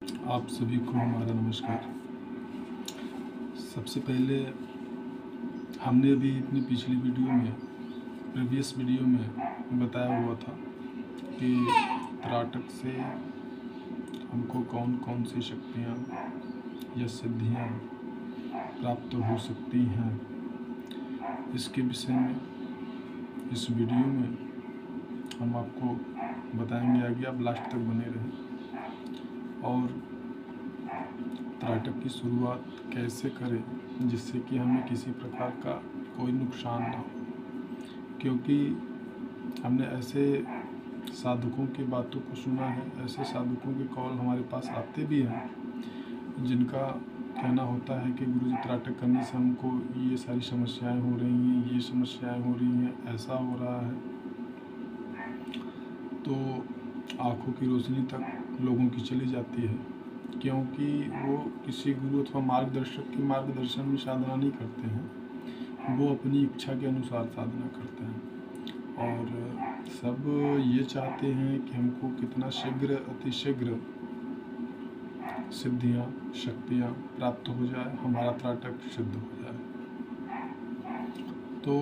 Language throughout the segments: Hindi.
आप सभी को हमारा नमस्कार। सबसे पहले हमने अभी अपनी पिछली प्रीवियस वीडियो में बताया हुआ था कि त्राटक से हमको कौन कौन सी शक्तियाँ या सिद्धियाँ प्राप्त हो सकती हैं। इसके विषय में इस वीडियो में हम आपको बताएंगे। आगे आप लास्ट तक बने रहें और त्राटक की शुरुआत कैसे करें जिससे कि हमें किसी प्रकार का कोई नुकसान ना हो, क्योंकि हमने ऐसे साधकों की बातों को सुना है, ऐसे साधकों के कॉल हमारे पास आते भी हैं जिनका कहना होता है कि गुरुजी त्राटक करने से हमको ये सारी समस्याएं हो रही हैं, ये समस्याएं हो रही हैं, ऐसा हो रहा है। तो आँखों की रोशनी तक लोगों की चली जाती है, क्योंकि वो किसी गुरु अथवा मार्गदर्शक के मार्गदर्शन में साधना नहीं करते हैं, वो अपनी इच्छा के अनुसार साधना करते हैं और सब ये चाहते हैं कि हमको कितना शीघ्र अतिशीघ्र सिद्धियाँ शक्तियाँ प्राप्त हो जाए, हमारा त्राटक सिद्ध हो जाए। तो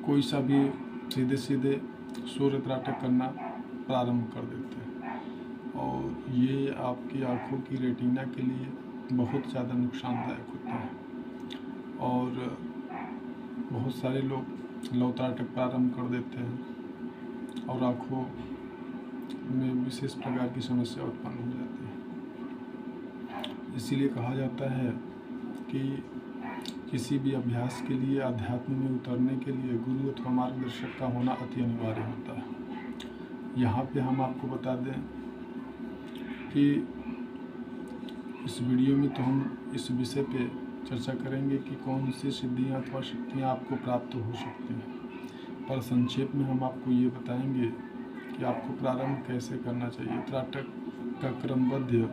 कोई सा भी सीधे सीधे सूर्य त्राटक करना प्रारंभ कर देते हैं और ये आपकी आँखों की रेटिना के लिए बहुत ज़्यादा नुकसानदायक होता है और बहुत सारे लोग लव त्राटक प्रारंभ कर देते हैं और आँखों में विशेष प्रकार की समस्या उत्पन्न हो जाती है। इसीलिए कहा जाता है कि किसी भी अभ्यास के लिए, अध्यात्म में उतरने के लिए गुरु अथवा मार्गदर्शक का होना अति अनिवार्य होता है। यहाँ पे हम आपको बता दें कि इस वीडियो में तो हम इस विषय पे चर्चा करेंगे कि कौन सी सिद्धियाँ अथवा शक्तियाँ आपको प्राप्त हो सकती हैं, पर संक्षेप में हम आपको ये बताएंगे कि आपको प्रारंभ कैसे करना चाहिए, त्राटक का क्रमबद्ध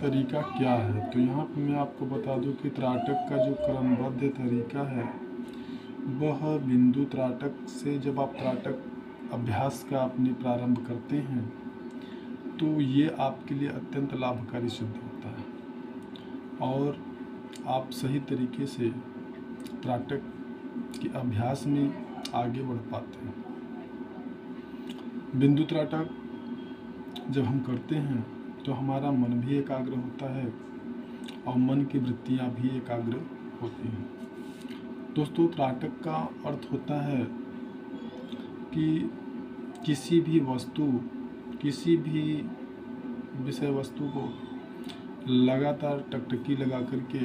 तरीका क्या है। तो यहाँ पे मैं आपको बता दूं कि त्राटक का जो क्रमबद्ध तरीका है वह बिंदु त्राटक से, जब आप त्राटक अभ्यास का अपने प्रारंभ करते हैं तो ये आपके लिए अत्यंत लाभकारी सिद्ध होता है और आप सही तरीके से त्राटक के अभ्यास में आगे बढ़ पाते हैं। बिंदु त्राटक जब हम करते हैं तो हमारा मन भी एकाग्र होता है और मन की वृत्तियाँ भी एकाग्र होती हैं। दोस्तों, त्राटक का अर्थ होता है कि किसी भी वस्तु, किसी भी विषय वस्तु को लगातार टकटकी लगा करके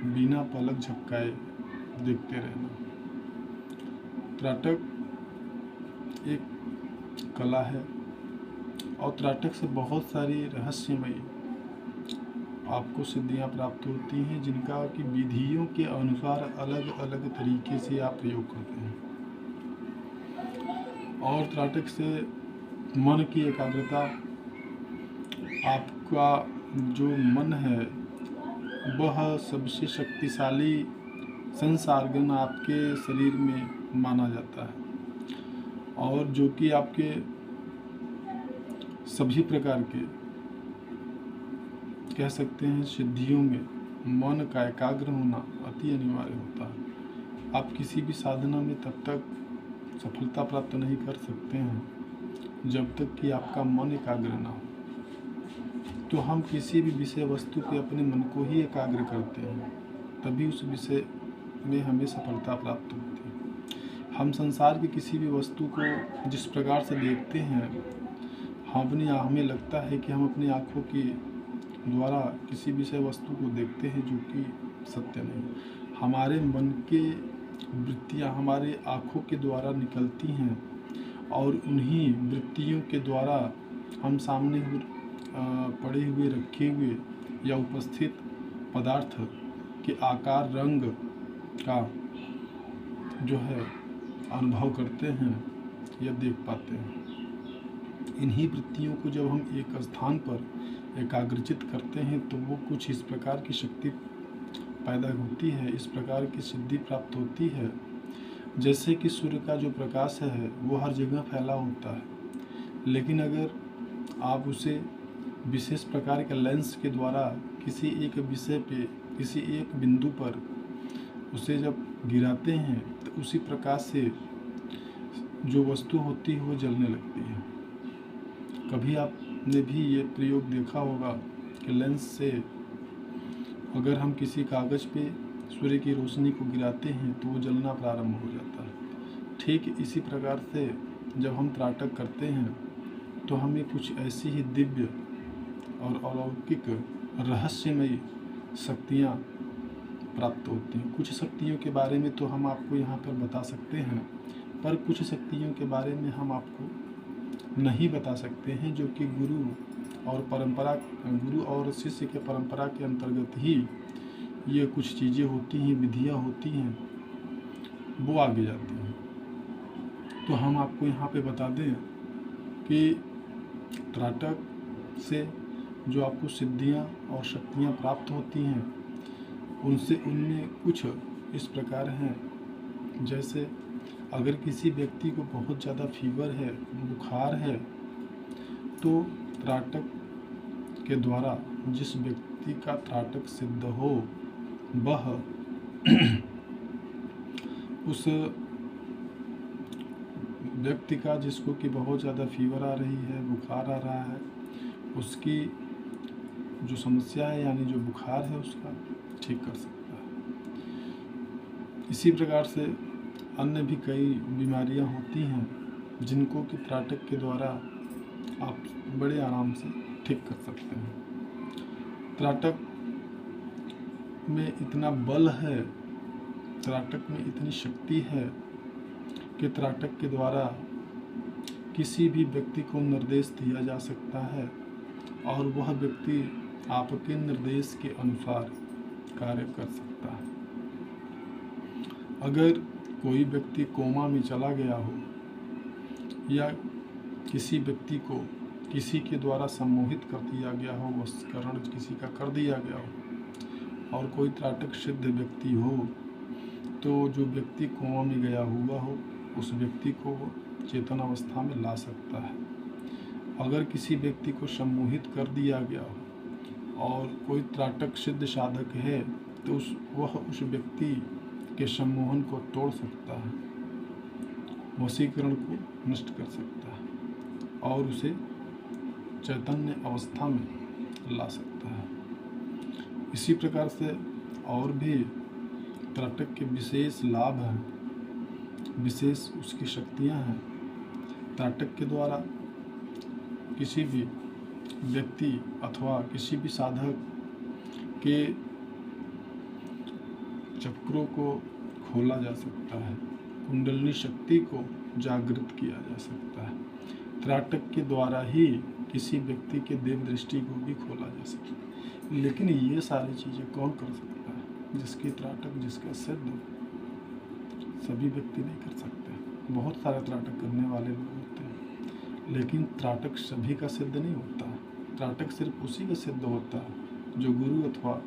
बिना पलक झपकाए देखते रहना। त्राटक एक कला है और त्राटक से बहुत सारी रहस्यमयी आपको सिद्धियाँ प्राप्त होती हैं, जिनका कि विधियों के अनुसार अलग अलग तरीके से आप प्रयोग करते हैं। और त्राटक से मन की एकाग्रता, आपका जो मन है वह सबसे शक्तिशाली संसारगण आपके शरीर में माना जाता है और जो कि आपके सभी प्रकार के कह सकते हैं सिद्धियों में मन का एकाग्र होना अति अनिवार्य होता है। आप किसी भी साधना में तब तक सफलता प्राप्त नहीं कर सकते हैं जब तक कि आपका मन एकाग्र ना हो। तो हम किसी भी विषय वस्तु पे अपने मन को ही एकाग्र करते हैं, तभी उस विषय में हमें सफलता प्राप्त होती है। हम संसार की किसी भी वस्तु को जिस प्रकार से देखते हैं, हमें लगता है कि हम अपनी आँखों की द्वारा किसी विषय वस्तु को देखते हैं, जो कि सत्य नहीं। हमारे मन के वृत्तियाँ हमारे आँखों के द्वारा निकलती हैं और उन्हीं वृत्तियों के द्वारा हम सामने पड़े हुए, रखे हुए या उपस्थित पदार्थ के आकार, रंग का जो है अनुभव करते हैं या देख पाते हैं। इन्हीं वृत्तियों को जब हम एक स्थान पर एकाग्रचित करते हैं तो वो कुछ इस प्रकार की शक्ति पैदा होती है, इस प्रकार की सिद्धि प्राप्त होती है, जैसे कि सूर्य का जो प्रकाश है वो हर जगह फैला होता है, लेकिन अगर आप उसे विशेष प्रकार के लेंस के द्वारा किसी एक विषय पे, किसी एक बिंदु पर उसे जब गिराते हैं तो उसी प्रकाश से जो वस्तु होती है वो जलने लगती है। कभी आपने भी ये प्रयोग देखा होगा कि लेंस से अगर हम किसी कागज़ पे सूर्य की रोशनी को गिराते हैं तो वो जलना प्रारंभ हो जाता है। ठीक इसी प्रकार से जब हम त्राटक करते हैं तो हमें कुछ ऐसी ही दिव्य और अलौकिक रहस्यमयी शक्तियाँ प्राप्त होती हैं। कुछ शक्तियों के बारे में तो हम आपको यहाँ पर बता सकते हैं, पर कुछ शक्तियों के बारे में हम आपको नहीं बता सकते हैं, जो कि गुरु और शिष्य के परंपरा के अंतर्गत ही ये कुछ चीज़ें होती हैं, विधियाँ होती हैं, वो आगे जाती हैं। तो हम आपको यहाँ पे बता दें कि त्राटक से जो आपको सिद्धियाँ और शक्तियाँ प्राप्त होती हैं उनमें कुछ इस प्रकार हैं। जैसे अगर किसी व्यक्ति को बहुत ज़्यादा फीवर है, बुखार है, तो त्राटक के द्वारा जिस व्यक्ति का त्राटक सिद्ध हो वह उस व्यक्ति का, जिसको कि बहुत ज़्यादा फीवर आ रही है, बुखार आ रहा है, उसकी जो समस्या है यानी जो बुखार है उसका ठीक कर सकता है। इसी प्रकार से अन्य भी कई बीमारियां होती हैं जिनको कि त्राटक के द्वारा आप बड़े आराम से ठीक कर सकते हैं। त्राटक में इतना बल है, त्राटक में इतनी शक्ति है कि त्राटक के द्वारा किसी भी व्यक्ति को निर्देश दिया जा सकता है और वह व्यक्ति आपके निर्देश के अनुसार कार्य कर सकता है। अगर कोई व्यक्ति कोमा में चला गया हो या किसी व्यक्ति को किसी के द्वारा सम्मोहित कर दिया गया हो, वशीकरण किसी का कर दिया गया हो और कोई त्राटक सिद्ध व्यक्ति हो, तो जो व्यक्ति कोमा में गया हुआ हो उस व्यक्ति को चेतन अवस्था में ला सकता है। अगर किसी व्यक्ति को सम्मोहित कर दिया गया हो और कोई त्राटक सिद्ध साधक है तो वह उस व्यक्ति के सम्मोहन को तोड़ सकता है, वशीकरण को नष्ट कर सकता है और उसे चैतन्य अवस्था में ला सकता है। इसी प्रकार से और भी त्राटक के विशेष लाभ हैं, विशेष उसकी शक्तियां हैं। त्राटक के द्वारा किसी भी व्यक्ति अथवा किसी भी साधक के चक्रों को खोला जा सकता है, कुंडलिनी शक्ति को जागृत किया जा सकता है। त्राटक के द्वारा ही किसी व्यक्ति के देव दृष्टि को भी खोला जा सकता है। लेकिन ये सारी चीज़ें कौन कर सकता है? जिसकी त्राटक, जिसका सिद्ध, सभी व्यक्ति नहीं कर सकते। बहुत सारे त्राटक करने वाले लोग होते हैं, लेकिन त्राटक सभी का सिद्ध नहीं होता। त्राटक सिर्फ उसी का सिद्ध होता है जो गुरु अथवा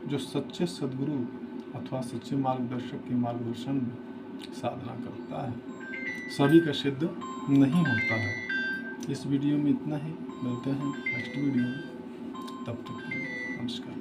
जो सच्चे सद्गुरु अथवा सच्चे मार्गदर्शक के मार्गदर्शन में साधना करता है। सभी का सिद्ध नहीं होता है। इस वीडियो में इतना ही, मिलते हैं नेक्स्ट वीडियो में, तब तक के लिए नमस्कार।